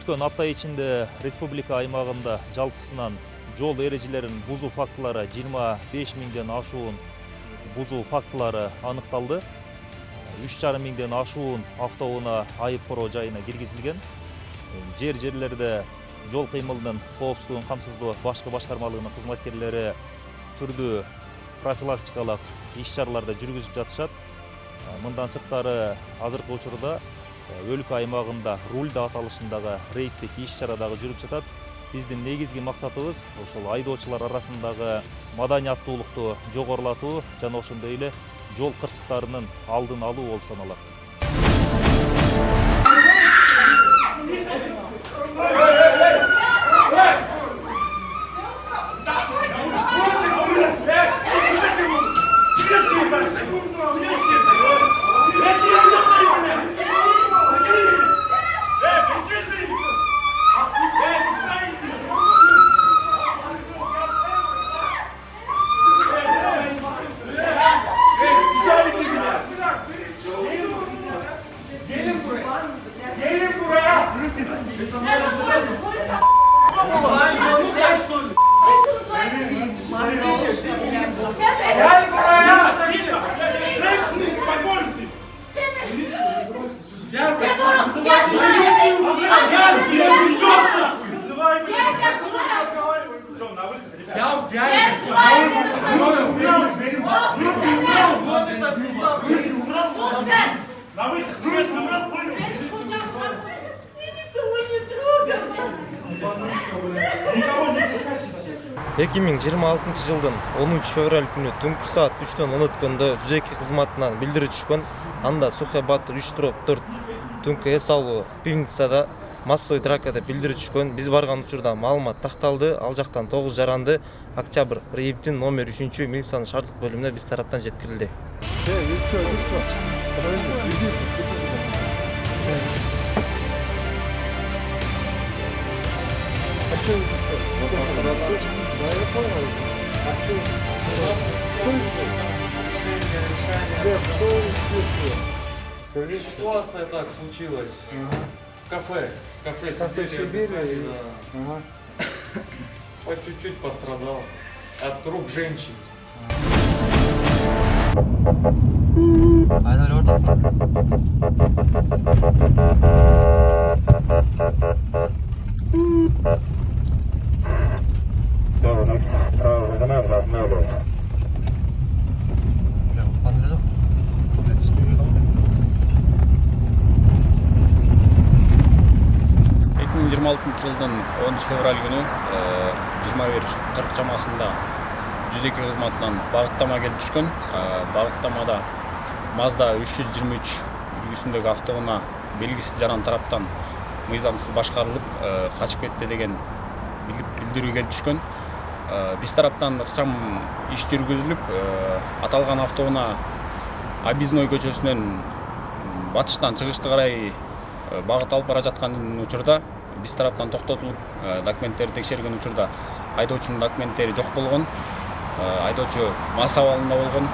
Өткөн апта ичинде республика аймагында жалпысынан жол эрежелерин бузуу фактылары 25 миңден ашуун бузуу фактылары аныкталды. 3,5 миңден ашуун автоунаа айып короо жайына киргизилген. Жерлерде жол кыймылынын коопсуздугун камсыздоо башкы башкармалыгынын кызматкерлери түрдүү профилактикалык иш-чараларды жүргүзүп жатышат. Мындан сырткары азыркы учурда өлкө аймагында рульда аталышындагы рейдтик иш-чара дагы жүрүп жатат. Биздин негизги максатыбыз ошол айдоочулар арасындагы маданияттуулукту жогорулатуу жана ошондой эле жол кырсыктарынын алдын алуу болуп саналат. жылдын 10 февраль күнү түнкү саат 3-төн 10 өткөндө 102 кызматынан билдирүү түшкөн. Анда Сухай Батыр 3/4 түнкү эс алуу пивницада массовый драка деп билдирүү түшкөн. Биз барган учурда маалымат такталды. Ал жактан 9 жаранды октябрь РИИБтин номер 3 милициянын шарттык бөлүмүнө биз тараптан жеткирилди. Ситуация так случилась. В кафе сидели. Да. По чуть-чуть пострадал от рук женщин. Вызываем за остановление. 2026 жылдын 10 февраль күнү 21:40 чамасында 102 кызматынан багыттама келип түшкөн. Багыттамада Mazda 323 үлгүсүндөгү автоунаа белгисиз жаран тараптан мыйзамсыз башкарылып качып кетти деген билдирүү келип түшкөн. Биз тараптан ыкчам иш жүргүзүлүп, аталган автоунаа Объездной көчөсүнөн батыштан чыгышты карай багыт алып бара жаткан учурда биз тараптан токтотулуп, документтерди текшерген учурда айдоочунун документтери жок болгон. Айдоочу мас абалында болгон.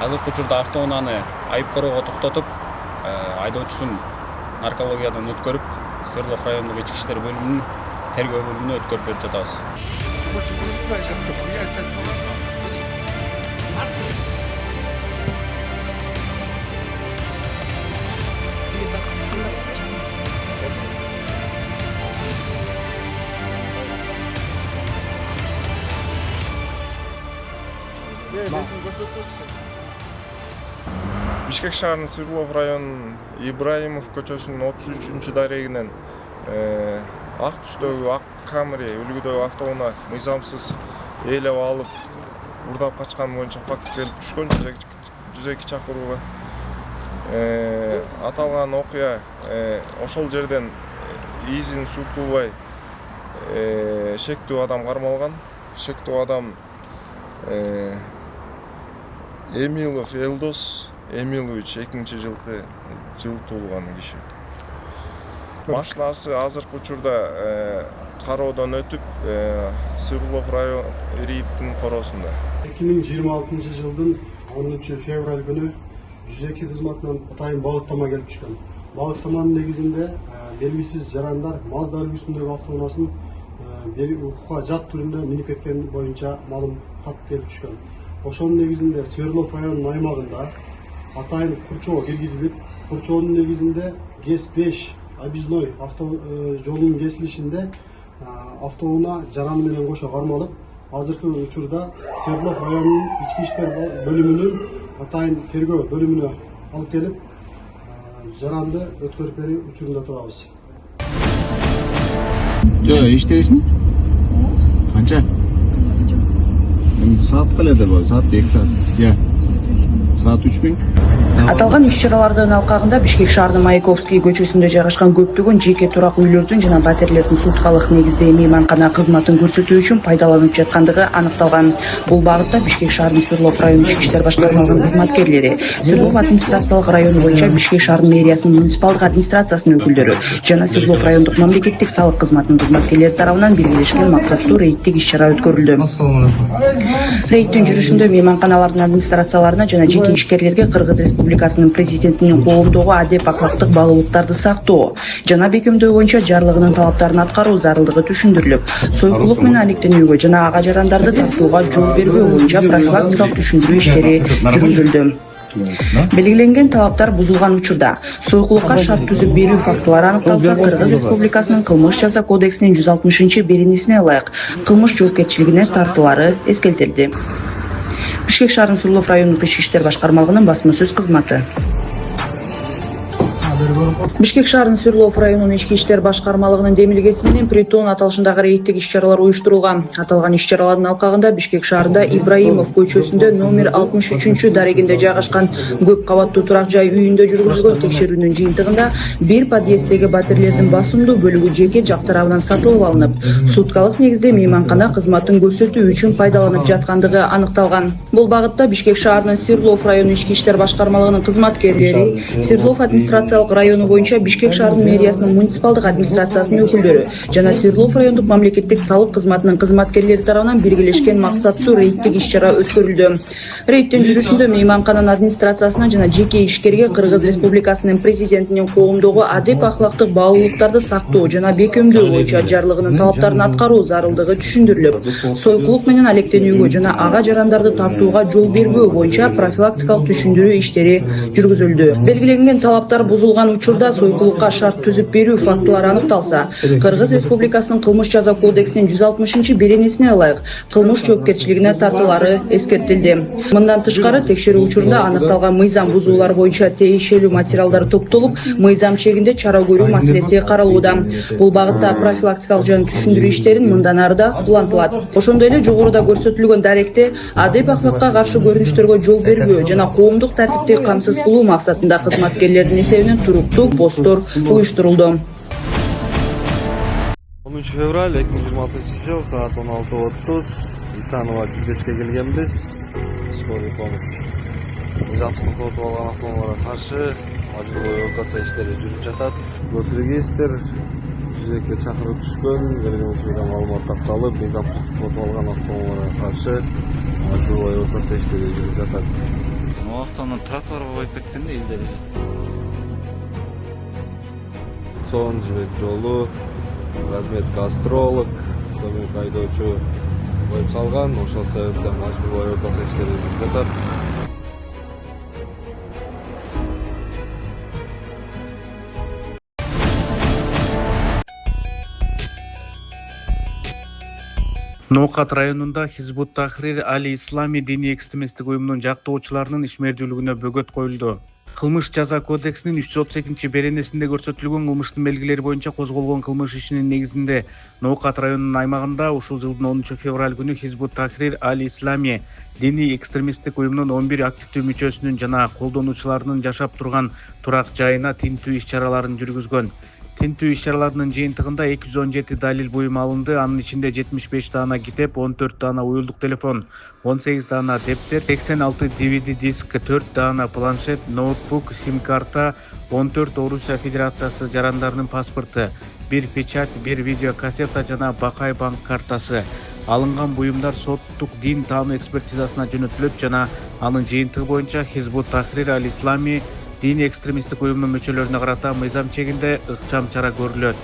Азыркы учурда автоунааны айып короого токтотуп, айдоочусун наркологиядан өткөрүп, Свердлов райондук ички иштер бөлүмүнүн тергөө бөлүмүнө өткөрүп берип жатабыз. Бишкек шаарынын Свердлов районунун Ибраимов көчөсүнүн 33 дарегинен ак түстөгү ак Camry үлгүдөгү автоунаа мыйзамсыз ээлеп алып урдап качкан боюнча факт келип түшкөн 102 чакырууга. Аталган окуя ошол жерден изин суртулбай шектүү адам кармалган. Шектүү адам Эмилов Элдос Эмилович 2000 жыл туулган киши. Машинасы азыркы учурда кароодон өтүп, Свердлов район РИИБтин короосунда. 2026 жылдын 10 февраль күнү 102 кызматынан атайын багыттама келип түшкөн. Багыттаманын негизинде белгисиз жарандар Mazda үлгүсүндөгү автоунаасын укукка жат түрүндө минип кеткени боюнча маалым кат келип түшкөн. Ошонун негизинде Свердлов районунун аймагында атайын курчоо киргизилип, курчоонун негизинде ГЭС-5 объездной жолунун кесилишинде автоунаа жараны менен кошо кармалып, азыркы учурда Свердлов районунун ички иштер бөлүмүнүн атайын тергөө бөлүмүнө алып келип, жаранды өткөрүп берүү учурунда турабыз. Иштейсиң? Канча? Saat kalede bu, saat 2 saat. Ya. Saat 3000. Аталган иш-чаралардын алкагында Бишкек шаарынын Маяковский көчөсүндө жайгашкан көптөгөн жеке турак үйлөрдүн жана батирлердин суткалык негизде мейманкана кызматын көрсөтүү үчүн пайдаланып жаткандыгы аныкталган. Бул багытта Бишкек шаарынын Свердлов району ички иштер башкармалыгынын кызматкерлери, Свердлов администрациялык району боюнча Бишкек шаарынын мэриясынын муниципалдык администрациясынын өкүлдөрү жана Свердлов райондук мамлекеттик салык кызматынын кызматкерлери тарабынан белгилешкен максаттуу рейдтик иш-чара өткөрүлдү. Рейдтин жүрүшүндө мейманканалардын администрацияларына жана жеке ишкерлерге Кыргыз Республикасынын президентинин коомдогу адеп аклыктык баалуулуктарды сактоо жана бекемдөө боюнча жарлыгынын талаптарын аткаруу зарылдыгы түшүндүрүлүп, сойкулук менен алектенүүгө жана ага жарандарды тартууга жол бербөө боюнча профилактикалык түшүндүрүү иштери жүргүзүлдү. Белгиленген талаптар бузулган учурда сойкулукка шарт түзүп берүү фактылары аныкталса, Кыргыз Республикасынын кылмыш жаза кодексинин 160-беренесине ылайык кылмыш жоопкерчилигине тартуулары эскертилди. Бишкек шаарынын Свердлов районундук ички иштер башкармалыгынын басма сөз кызматы. Бишкек шаарынын Свердлов районунун ички иштер башкармалыгынын демилгеси менен притон аталышындагы рейдтик иш-чаралар уюштурулган. Аталган иш-чаралардын алкагында Бишкек шаарында Ибраимов көчөсүндө номер 63-дарегинде жайгашкан көп кабаттуу турак жай үйүндө жүргүзүлгөн текшерүүнүн жыйынтыгында бир подъезддеги батирлердин басымдуу бөлүгү жеке жак тарабынан сатылып алынып, суткалык негизде мейманкана кызматын көрсөтүү үчүн пайдаланып жаткандыгы аныкталган. Бул багытта Бишкек шаарынын Свердлов району ички иштер башкармалыгынын кызматкерлери, Свердлов администрациялык району боюнча Бишкек шаарынын мэриясынын муниципалдык администрациясынын өкүлдөрү жана Свердлов райондук мамлекеттик салык кызматынын кызматкерлери тарабынан белгилешкен максаттуу рейдтик иш-чара өткөрүлдү. Рейдтин жүрүшүндө мейманкананын администрациясына жана жеке ишкерге Кыргыз Республикасынын президентинин коомдогу адеп аклыктык баалуулуктарды сактоо жана бекемдөө боюнча жарлыгынын талаптарын аткаруу зарылдыгы түшүндүрүлүп, сойкулук менен алектенүүгө жана ага жарандарды тартууга жол бербөө боюнча профилактикалык түшүндүрүү иштери жүргүзүлдү. Белгиленген талаптар бузулган учурда сойкулукка шарт түзүп берүү фактылары аныкталса, Кыргыз Республикасынын кылмыш жаза кодексинин 160-беренесине ылайык кылмыш жоопкерчилигине тартуулары эскертилди. Мындан тышкары текшерүү учурунда аныкталган мыйзам бузуулар боюнча тиешелүү материалдар топтолуп, мыйзам чегинде чара көрүү маселеси каралууда. Бул багытта профилактикалык жана түшүндүрүү иштерин мындан ары да улантылат. Ошондой эле жогоруда көрсөтүлгөн даректе адеп аклыкка каршы көрүнүштөргө жол бербөө жана коомдук тартипти камсыз кылуу максатында кызматкерлердин эсебинен туруктуу посттор уюштурулду. 13 февраль 2026 жыл саат 16:30 Исанова 105-ке келгенбиз. Скорый помощь. Мыйзамсыздык сотуп алган автоунааларга каршы мажбурий эвакуация иштери жүрүп жатат. Госрегистр 102-ге чакырып түшкөн, келген учурда маалымат такталып, мыйзамсыздык сотуп алган автоунааларга каршы мажбурий эвакуация иштери жүрүп жатат. Автоунаа тротуарга коюп кеткенде элдер. Сон жибек жолу, разметка астролог, көмөк айдоочу коюп салган, ошол себептен мажбурий эвакуация иштери жүрүп жатат. Ноокат районунда Хизбут Тахрир Али Ислами диний экстремисттик уюмунун жактоочуларынын ишмердүүлүгүнө бөгөт коюлду. Кылмыш жаза кодексинин 338-беренесинде көрсөтүлгөн кылмыштын белгилери боюнча козголгон кылмыш ишинин негизинде Ноокат районунун аймагында ушул жылдын 10 февраль күнү Хизбут Тахрир Али Ислами диний экстремисттик уюмунун 11 активдүү мүчөсүнүн жана колдонуучуларынын жашап турган турак жайына тинтүү иш-чараларын жүргүзгөн. Тинтүү иш-чараларынын жыйынтыгында 217 далил буюм алынды. Анын ичинде 75 даана китеп, 14 даана уюлдук телефон, 18 даана дептер, 86 DVD диск, 4 даана планшет, ноутбук, сим-карта, 14 Орусия Федерациясы жарандарынын паспорту, 1 печать, 1 видеокассета жана Бакай банк картасы. Алынган буюмдар соттук дин таануу экспертизасына жөнөтүлөт жана анын жыйынтыгы боюнча Хизбут Тахрир Аль Ислами диний экстремисттик уюмдун мүчөлөрүнө карата мыйзам чегинде ыкчам чара көрүлөт.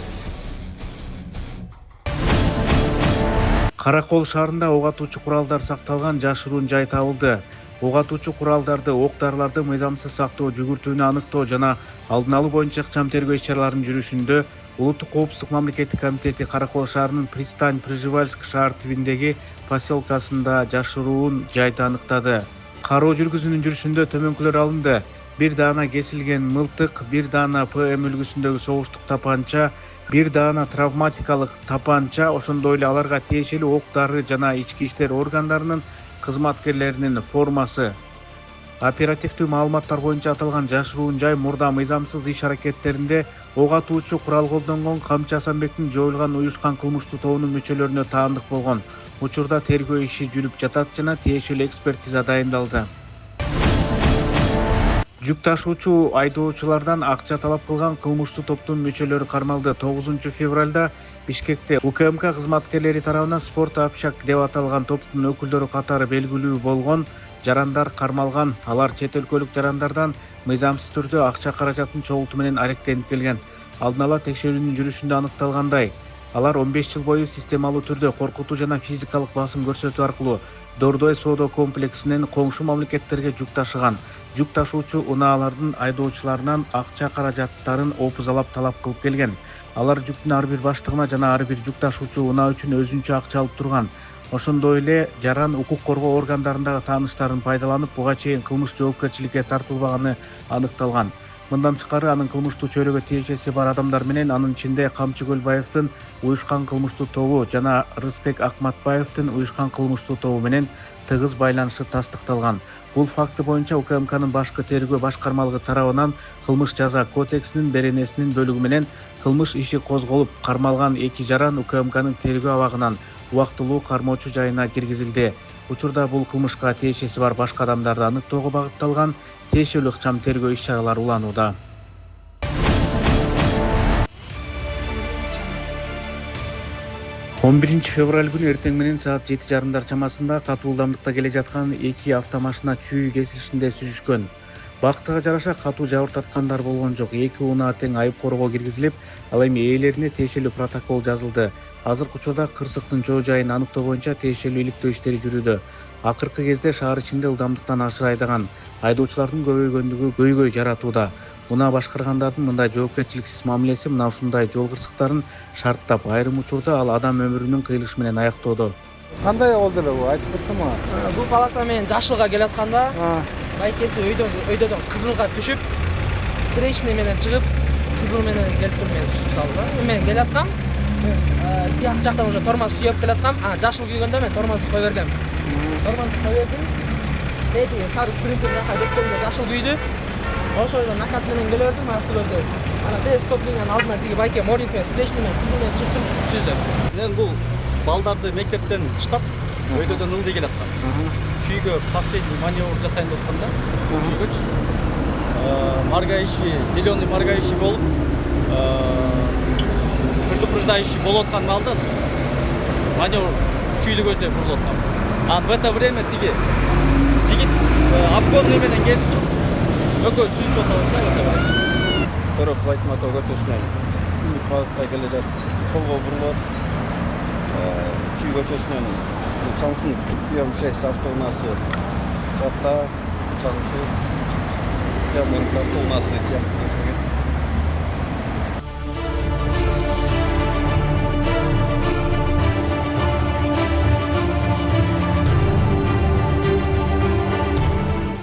Каракол шаарында ок атуучу куралдар сакталган жашыруун жай табылды. Ок атуучу куралдарды, ок-дарыларды мыйзамсыз сактоо, жүгүртүүнү аныктоо жана алдын алуу боюнча ыкчам тергөө иш-чараларынын жүрүшүндө Улуттук коопсуздук мамлекеттик комитети Каракол шаарынын Пристань Пржевальск шаар тибиндеги поселкасында жашыруун жайды аныктады. Кароо жүргүзүүнүн жүрүшүндө төмөнкүлөр алынды. 1 даана кесилген мылтык, 1 даана ПМ үлгүсүндөгү согуштук тапанча, 1 даана травматикалык тапанча, ошондой эле аларга тиешелүү ок-дары жана ички иштер органдарынын кызматкерлеринин формасы. Оперативдүү маалыматтар боюнча аталган жашыруун жай мурда мыйзамсыз иш-аракеттеринде ок атуучу курал колдонгон Камчы Асанбектин жоюлган уюшкан кылмыштуу тобунун мүчөлөрүнө таандык болгон. Учурда тергөө иши жүрүп жатат жана тиешелүү экспертиза дайындалды. Жүк ташуучу айдоочулардан акча талап кылган кылмыштуу топтун мүчөлөрү кармалды. 9 февралда Бишкекте УКМК кызматкерлери тарабынан спорт общак деп аталган топтун өкүлдөрү катары белгилүү болгон жарандар кармалган. Алар чет өлкөлүк жарандардан мыйзамсыз түрдө акча каражатын чогултуу менен алектенип келген. Алдын ала текшерүүнүн жүрүшүндө аныкталгандай, алар 15 жыл бою системалуу түрдө коркутуу жана физикалык басым көрсөтүү аркылуу Дордой соода комплексинен коңшу мамлекеттерге жүк ташыган. Жүк ташуучу унаалардын айдоочуларынан акча каражаттарын опузалап талап кылып келген. Алар жүктүн ар бир баштыгына жана ар бир жүк ташуучу унаа үчүн өзүнчө акча алып турган. Ошондой эле жаран укук коргоо органдарындагы тааныштарын пайдаланып, буга чейин кылмыш жоопкерчиликке тартылбаганы аныкталган. Мындан тышкары анын кылмыштуу чөйрөгө тиешеси бар адамдар менен, анын ичинде Камчы Көлбаевдин уюшкан кылмыштуу тобу жана Рыспек Акматбаевдин уюшкан кылмыштуу тобу менен тыгыз байланышы тастыкталган. Бул факты боюнча УКМКнын башкы тергөө башкармалыгы тарабынан кылмыш жаза кодексинин беренесинин бөлүгү менен кылмыш иши козголуп, кармалган 2 жаран УКМКнын тергөө абагынан убактылуу кармоочу жайына киргизилди. Учурда бул кылмышка тиешеси бар башка адамдарды аныктоого багытталган тиешелүү ыкчам тергөө иш-чаралары уланууда. Он 1 февраль күнү эртең менен саат 7:30 чамасында катуу ылдамдыкта келе жаткан 2 автомашина чүй кесилишинде сүзүшкөн. Бактыга жараша катуу жабыр тарткандар болгон жок. 2 унаа тең айып коргоо киргизилип, ал эми ээлерине тиешелүү протокол жазылды. Азыркы учурда кырсыктын жоо жайын аныктоо боюнча тиешелүү иликтөө иштери жүрүүдө. Акыркы кезде шаар ичинде ылдамдыктан ашык айдаган айдоочулардын көбөйгөндүгү көйгөй жаратууда. Унаа башкаргандардын мындай жоопкерчиликсиз мамилеси мына ушундай жол кырсыктарын шарттап, айрым учурда ал адам өмүрүнүн кыйылышы менен аяктоодо. Кандай болду эле бул? Айтып берсеңби? Бул полоса менен Жашылга келатканда, байкеси өйдөдөн кызылга түшүп, встречный менен чыгып, кызыл менен келип мен сүзүп салды. Мен келаткам, тияк жактан уже тормоз сүйөп келаткам, жашыл күйгөндө мен тормозду кое бергем. Тормозду кое бердим. Деди сары спринтер жака жеткенде жашыл күйдү. Ошойдон накат менен келе бердим, автолорду. Ана тез стоп линиянын алдына тиги байке моринг менен встречный менен кызыл менен чыктым, сүздүм. Мен бул балдарды мектептен таштап, өйдөдөн ылдый келаткам. Чүйгө последний маневр жасайын деп атканда, чүйгөч моргающий, зеленый моргающий болуп, предупреждающий болуп аткан маалда маневр чүйдү көздөп бурулуп аткам. А в это время тиги жигит обгонный менен келип туруп, экөө сүзүшүп атабыз да. Төрөп Айтматов көчөсүнөн Күлүк багытка келе солго бурулат. Чүй көчөсүнөн Samsung Pion 6 автоунаасы чатта, Камчы Pion автоунаасы тияктуу көздөйт.